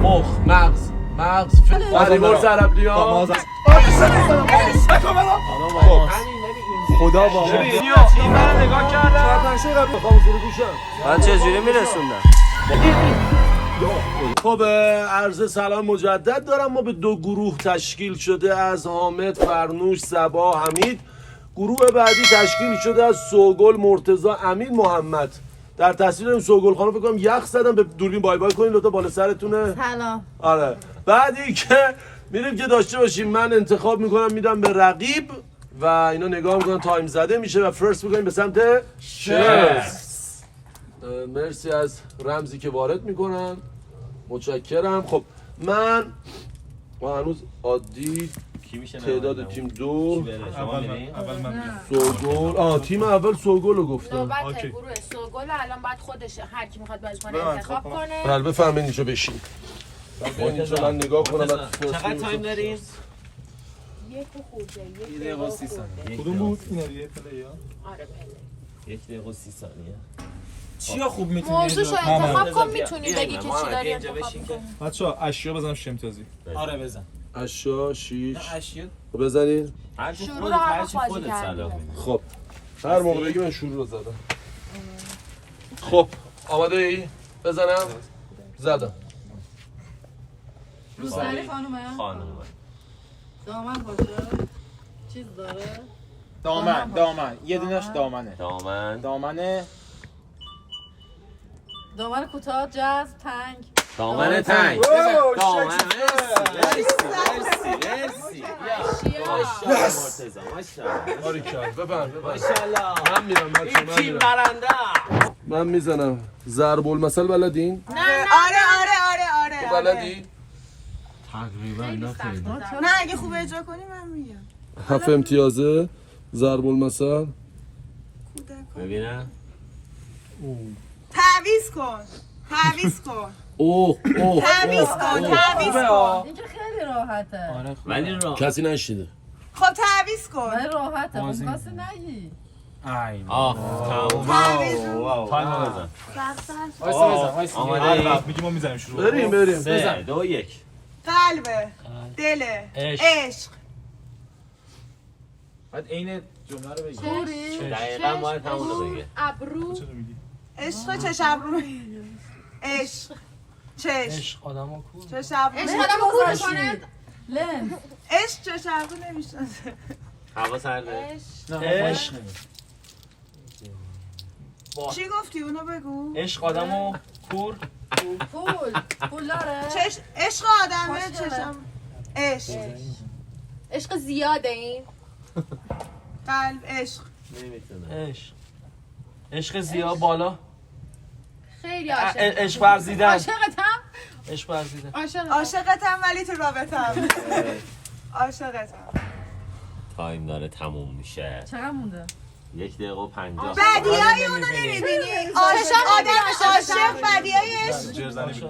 مخ مغز فریبرز عربلیا خدا با این من نگاه کردم من چجوری میرسوندم؟ خب عرض سلام مجدد دارم. ما به دو گروه تشکیل شده از حامد، فرنوش، صبا، حمید. گروه بعدی تشکیل شده از سوگل، مرتضی، امین، محمد. در تصویر این سوگل خانم فکر کنم یخ زدم. به دوربین بای بای کنین لطفا، بالا سرتونه. سلام. آره بعدی که میریم که داشته باشیم، من انتخاب میکنم میدم به رقیب و اینا نگاه میکنن تایم زده میشه و فرست میکنیم به سمت شرس. مرسی از رمزی که وارد میکنن، متشکرم. خب من هنوز عادی تعداد تیم دو اول من سوگل تیم اول سوگل رو گفتم. نوبت گروه سوگل الان باید خودش هر کی میخواد بازی کنه انتخاب کنه. بله بفرمایید اینجا بشین. اینجا من نگاه کنم. چقدر تایم داریم؟ یک خورده، یک دقیقه و 30 ثانیه. کدوم بود اینا دیگه پلیا؟ آره پله. 1 دقیقه و 30 ثانیه. چیا خوب میتونی موضوعشو انتخاب کن، میتونی بگی که چی داری انتخاب کنی. بچه‌ها اشیا بزنم شمتازی. آره بزن. اشیا شیش اشیا خب بزنین. شروع رو هر وقت بازی کردیم. خب هر موقع بگی من شروع رو زدم. خب آماده ای؟ بزنم؟ زدم. روزنی خانومه؟ خانومه. دامن باشه؟ چیز داره؟ دامن یه دونش دامنه. دامنه دامن کوتاه، جز، تنگ. دامن تنگ. دامن مرسی. مرتضی ماشاءالله. باریکلا ببند. ماشاءالله. من میرم بچه من تیم میرم. برنده. من میزنم. ضرب المثل بلدین؟ آره بلدی؟ تقریبا اینا خیلی. نه اگه خوب اجرا کنی من میگم 7 امتیازه ضرب المثل. ببینم. تعویض کن اوه تعویض کن اینجا خیلی راحته. ولی راه. کسی نشیده. خب تعویض کن ولی راحته. خب کسی نگی. تمام. تعویض تایم رو بزن. وایسا آماده میگیم ما میزنیم شروع. بریم 3 2 1. قلبه دله عشق بعد عین جمله رو بگی. کوری. دقیقاً باید همون رو بگه. ابرو. چرا میگی؟ عشق چش ابرو عشق چش آدمو کو. چش ابرو عشق آدمو کور کنه. لنز. عشق چش ابرو نمیشناسه هوا سرده. عشق چی گفتی اونو بگو عشق آدمو کور. پول داره؟ عشق آدمه چشم عشق عشق زیاده این. قلب عشق نمیتونه. عشق زیاد بالا. خیلی عاشق. عشق ورزیدن. عاشقتم. عشق ورزیدن. عاشقتم ولی تو رابطم عاشقتم تایم داره تموم میشه. چقدر مونده؟ 1 دقیقه و 50. بدیای اونو نمیبینی آدم عاشق بدیای عشق جرزنی میشه.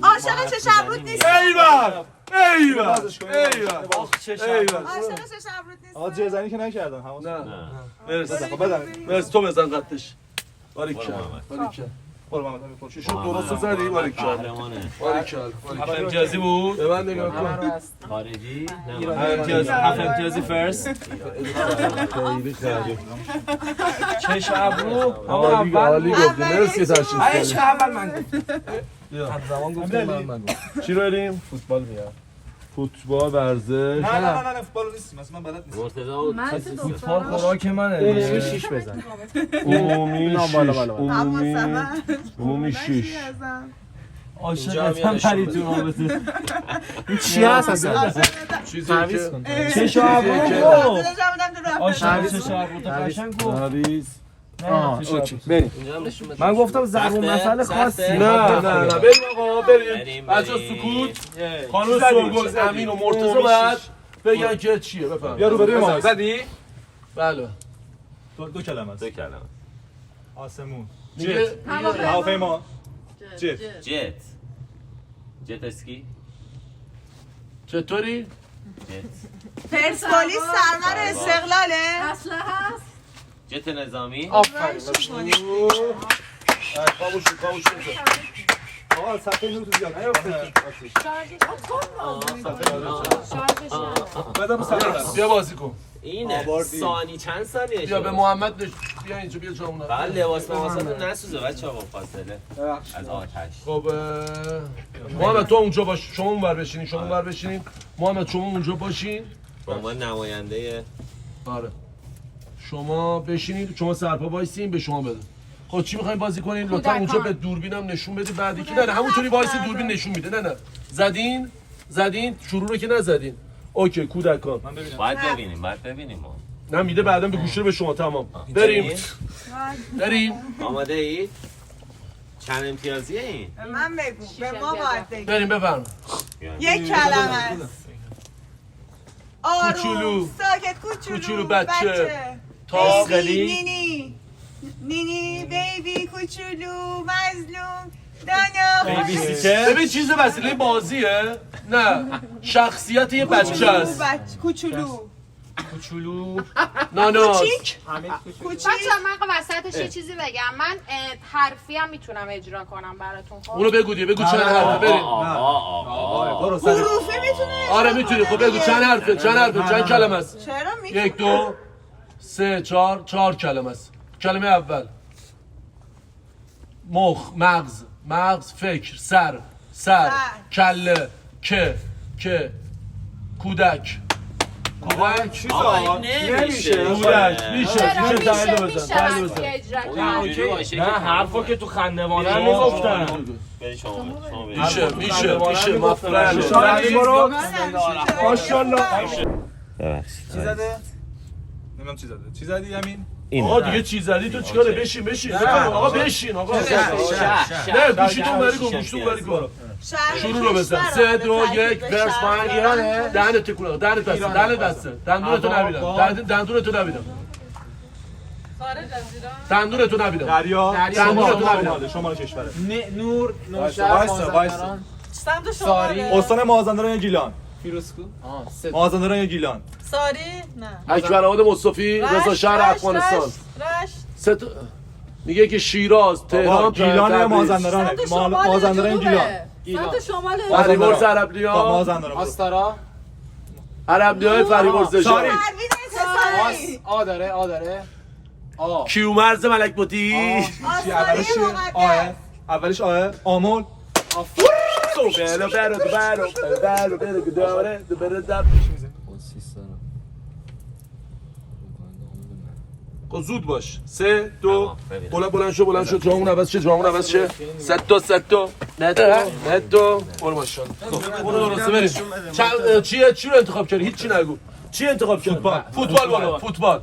عاشق چش ابروت نیست ایول عاشق چش ابروت نیست آقا جرزنی که نکردم حواس. نه مرسی تو بزن قدش. باریکلا برو محمد چی شد درست زدی. باریکلا قهرمانه. امتیازی بود. به من نگاه کن. خارجی. هفت امتیازی فرست. خیلی خیلی چش ابرو. عالی گفتی. مرسی تشریف عشق داری. اول من زمان گفتم من چی رو بریم؟ فوتبال میاد. فوتبال ورزش. نه فوتبال نیستیم مثلا من بلد نیستم. مرتضی فوتبال خوراک منه. عمومی 6 بزن. عمومی 6 عاشقتم پری تو رابطه. این چی هست اصلا؟ چیزی که چش ابرو. عاشق چش عاشق ابرو تو قشنگ گفت. تعویض. اوکی بریم. من گفتم ضرب المثل خاصی. نه بریم آقا بریم. بچه‌ها سکوت. خانم سوگل، امین و مرتضی بعد بگن که چیه. بفهم. یا رو بریم ما. زدی؟ بله. دو کلمه است. 2 کلمه. آسمون. میگه هواپیما. جت. جت اسکی. چطوری؟ جت. پرسپولیس سرور استقلاله اصله هست؟ جت نظامی. آفرین. خاموش آقا صفحه نور تو زیاد نیافته. شارژش نداره. بذار صفحه. بیا بازی کن. اینه ثانی چند ثانیه بیا به محمد بیا اینجا بیا جامون. بله لباس ماساتون نسوزه بچه‌ها با فاصله از آتش. خب محمد تو اونجا باش، شما اونور بشینین، شما اونور بشینین. محمد شما اونجا باشین. به عنوان نماینده آره. شما بشینید، شما سرپا وایسین به شما بده. خب چی می‌خواید بازی کنین؟ لطفا اونجا به دوربینم نشون بدید بعد یکی نه همونطوری وایس دوربین نشون میده. نه زدین شروع رو که نزدین. اوکی کودکان. باید ببینیم ما. نه میده بعداً به گوشی رو به شما تمام. بریم. آماده اید؟ چند امتیازیه این؟ من بگو به ما باید بگو بریم بفرم. یک کلمه است کوچولو. آروم ساکت کوچولو بچه. بیبی نینی بیبی کوچولو مظلوم دانا ببین چیز وسیله بازیه؟ نه شخصیت یه بچه است. کوچولو نانا کوچیک بچه من وسطش یه چیزی بگم. من حرفی هم میتونم اجرا کنم براتون. خب اونو بگو چند حرفه بریم. حروفی میتونه آره میتونی. خب بگو چند حرفه چند کلمه است؟ چرا میتونه 1 2 3 4 کلمه است. کلمه اول مغز فکر سر کله که کودک آقا این نمیشه کودک میشه میشه اجرا کنم. نه حرفا که تو خندوانه میگفتن. برید شما میشه مفرد ماشاءالله. چی زده؟ نمیدونم چی زدی یمین؟ آقا دیگه چی زدی تو چیکاره؟ بشین آقا بشین آقا. نه گوشیتون بری کن شروع رو بزن. 3 2 1 ورس پایین ایرانه. دهنت تکون دهنت دسته دندونتو نبیدم دندونتو نبیدم دریا شمال کشوره. نور وایسا سمت شما استان مازندران گیلان. مازندران گیلان. ساری نه اکبرآباد مصطفی رضا شهر افغانستان. رشت میگه که شیراز تهران گیلان یا مازندران مازندران گیلان سمت شمال فریبرز عربلیا مازندران آستارا عربلیای فریبرز ساری داره کیومرز ملک بوتی اولش آمول زود باش. 3 2 بلند شو جامون عوض شه ست تا ندو برو ماشاءالله. برو درسته بریم. چی رو انتخاب کردی؟ هیچ چی نگو. چی انتخاب کردی؟ فوتبال.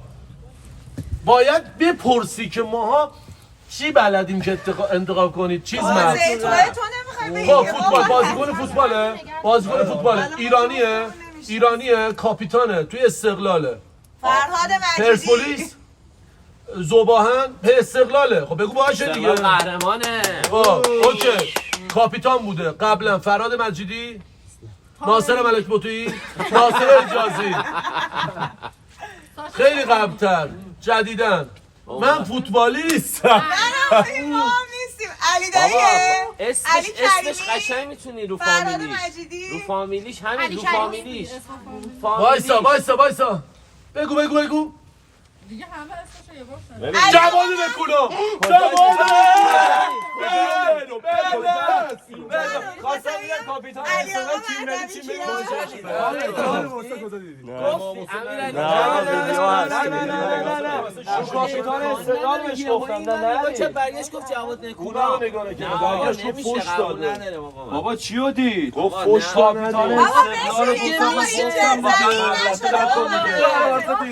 باید بپرسی که ماها چی بلدیم که انتخاب کنید. چیز مرد. تو نمیخوای بگی فوتبال بازیکن فوتباله. ایرانیه کاپیتانه توی استقلاله. فرهاد مجیدی پرسپولیس زوباهن به استقلاله. خب بگو باشه دیگه. قهرمانه. اوکی کاپیتان بوده قبلا. فرهاد مجیدی ناصر ملک بوتی ناصر اجازی خیلی قبلتر جدیدن. من فوتبالیست ما نیستیم. علی داییه اسمش قشنگ میتونی رو فامیلیش همین رو فامیلیش وایسا بگو دیگه همه اسمشو یه بار جوادی بکولا خواستم بگم کاپیتان علی آقا کاپیتان استقلال بهش گفتم نه چه برگشت گفت جواد اونا رو نگاه نکرد. برگشت گفت فوش داده. بابا چیو دید گفت فوش داده.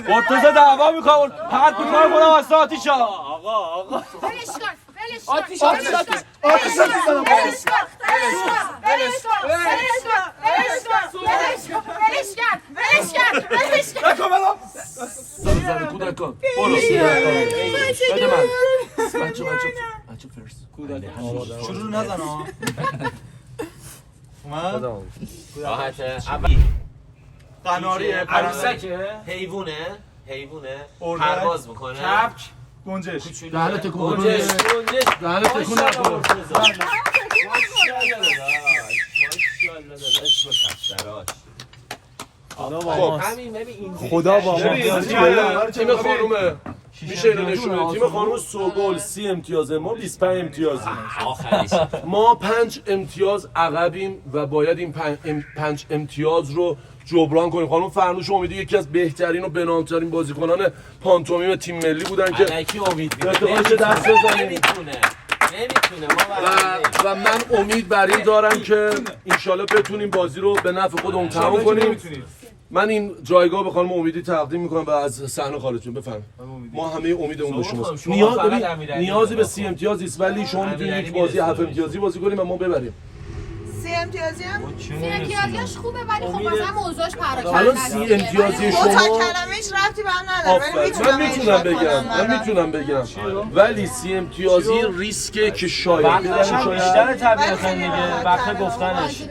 مرتضی دعوا میکنم پرت میکنم خودم از آتیشا. آقا ولش کن آتیش زن کودکان برو بده من بچه فرست شروع نزن ها. اومد راحته. قناریه عروسکه حیوونه پرواز میکنه. کپک گنجش دهنت تکون نکن. همین ببین این خدا با ما تیم خانومه میشه اینو نشون بده. تیم خانوم سوگل 30 امتیازه، ما 25 امتیازیم. آخرش ما 5 امتیاز عقبیم و باید این 5 امتیاز رو جبران کنیم. خانم فرنوش امیدی یکی از بهترین و بنام‌ترین بازیکنان پانتومیم تیم ملی بودن که الکی امید میده ارتقاش دست بزنیم نمیتونه ما و من امید بر این دارم که انشالله بتونیم بازی رو به نفع خودمون تمام کنیم. من این جایگاه به خانم امیدی تقدیم میکنم و از صحنه خارج شون. بفرمایید. ما همه امیدمون به شماست. نیازی به 30 امتیاز نیست ولی شما میتونید یک بازی 7 امتیازی بازی کنیم و ما ببریم. 30 امتیازی هم 30 امتیازیش خوبه ولی خب مثلا موضوعش پراکنده. الان 30 امتیازی دو تا شما کلمه‌اش ربطی به هم نداره. من میتونم بگم ولی 30 امتیازی ریسکه که شاید وقتش بیشتر طبیعتا دیگه وقت گفتنش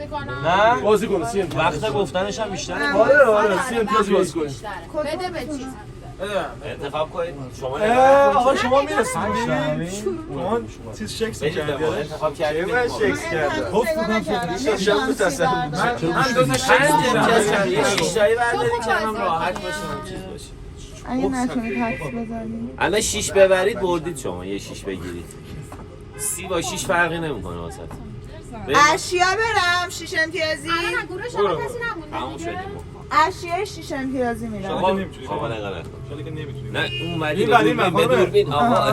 نه بازی کنه 30 امتیاز وقت گفتنش هم بیشتره آره 30 امتیازی بازی کنیم. بده به چیز انتخاب کنید شما آقا شما میرسید شما چیز شکس کردید انتخاب کردید یه شیشتایی بردارید که هم راحت باشه اگه نتونید حدس بزنید الان 6 ببرید بردید شما یه 6 بگیرید 30 با 6 فرقی نمیکنه واسه اشیا برم 6 امتیازی الان گروه شما کسی تموم نمونده شدیم اشیا 6 امتیازی میرم شما نگاه شالی که نمیتونید نه اومدی به دوربین آقا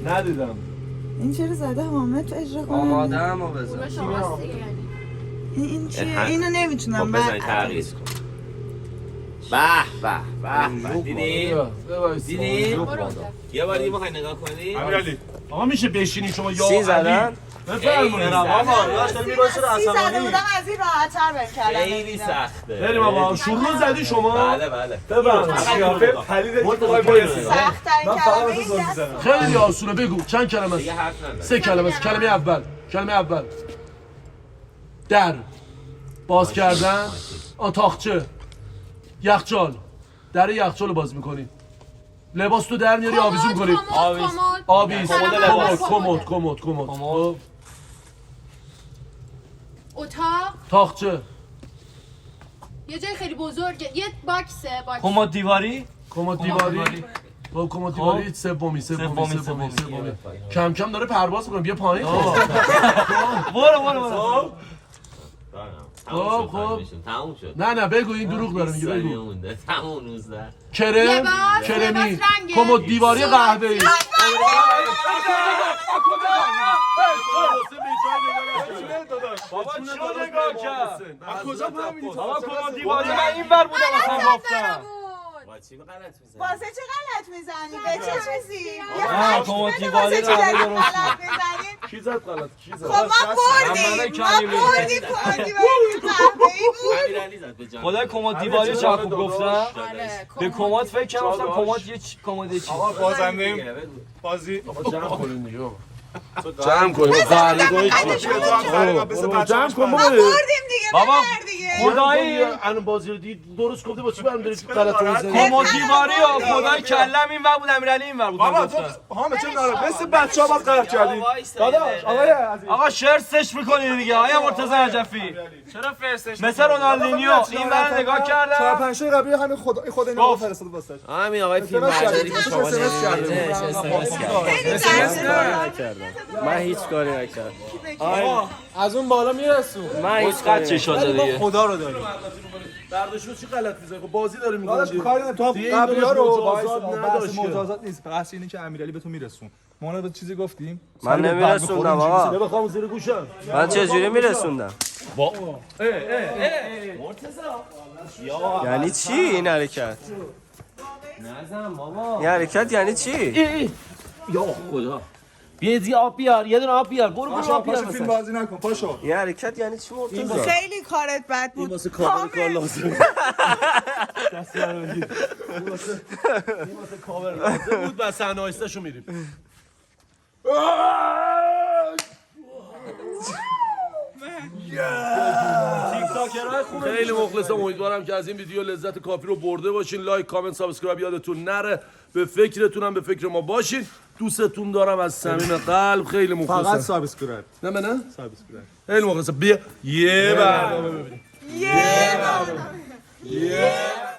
ندیدم این چرا زده حامد تو اجرا کنم آماده هم رو بزن گروه شماست دیگه یعنی این چیه اینو نمیتونم خب بزنید تغییر کن به دیدی؟ یه بار دیگه بخوای نگاه کنی امیرعلی آقا میشه بشینی شما یا 30 زدن بفرمایید آقا یاش داری میباشه رو 30 زده عصبانی بودم از این راحت‌تر بهم کلمه خیلی سخته بریم آقا شروع زدی شما بله بفرمایید قیافه پلید میخوای بایستی سخت‌ترین من فقط کلمه واسه این زل دست میزنم خیلی آسونه بگو چند کلمه است دیگه حرف نزن 3 کلمه است کلمه اول در باز کردن تاقچه یخچال در یخچال باز می‌کنی لباس تو در میاری آویزون کنی آویز کمد اتاق تاقچه یه جای خیلی بزرگه یه باکسه کمد دیواری کمد دیواری با کمد دیواری سومی کم کم داره پرواز می‌کنه بیا پایین برو تموم شد نه بگو این دروغ داره میگه بگو تموم 19 کرمی کمد دیواری قهوه‌ای بابا چیو نگاه کرد کجا فهمیدی بابا کمد دیواری من این ور بودم اصلا گفتم چی غلط میزنی واسه چه غلط میزنی؟ به چه چیزی؟ نه کمد دیواری واسه چی داری قهوه درست غلط میزنی؟ کی زد غلط خب ما بردیم کمد دیواری قهوه‌ای بود امیرعلی زد به جان خدای کمد دیواری چقدر خوب گفتم به کمد فکر کردم گفتم کمد یه کمد چی آقا بازنده بازی جمع کنین دیگه جمع کنین فرقی کنین جمع کن ما بردیم دیگه بابا ببر دیگه خدایی الان بازی رو دید درست گفته با چی برام داری غلط می‌زنی کمد دیواری ها خدای کلم این ور بود امیرعلی این ور بود من بابا تو گفتم حامد چه ناره مثل بچه‌ها باید قهر کردیم داداش آقای عزیز آقا شرسش میکنی دیگه آیا مرتضی نجفی چرا فرستش مثل رونالدینیو این ور نگاه چهار کردم پنج تا قبلی همین خود اینو فرستاد واسش همین آقای فیلم برداری که شما من هیچ کاری نکردم از اون بالا میرسون من هیچ کاری چشاته دیگه خدا رو داریم برداشتو چی غلط می‌زنی خب بازی داره داداش می‌کنی کاری نداره. تو دیگه قبلی‌ها رو مجازات بحث نداشت که. مجازات نیست بحث اینه که امیرعلی به تو میرسون ما الان به چیزی گفتیم من نمیرسوندم آقا بخوام زیر گوشم من چجوری میرسوندم یعنی چی این حرکت این حرکت یعنی چی یا خدا بیادی آب بیار یه دونه آب بیار برو آب بیار پاشو فیلم بازی نکن پاشو این حرکت یعنی چی مرتضی خیلی کارت بد بود واسه کاور کار لازم دست من بگیر واسه کاور لازم بود بس صحنه آیسته‌شو میریم خیلی مخلصم امیدوارم که از این ویدیو لذت کافی رو برده باشین لایک کامنت سابسکرایب یادتون نره به فکرتونم به فکر ما باشین دوستتون دارم از صمیم قلب خیلی مخلصم فقط سابسکرایب نه سابسکرایب خیلی مخلصم بیا یه برنامه ببینیم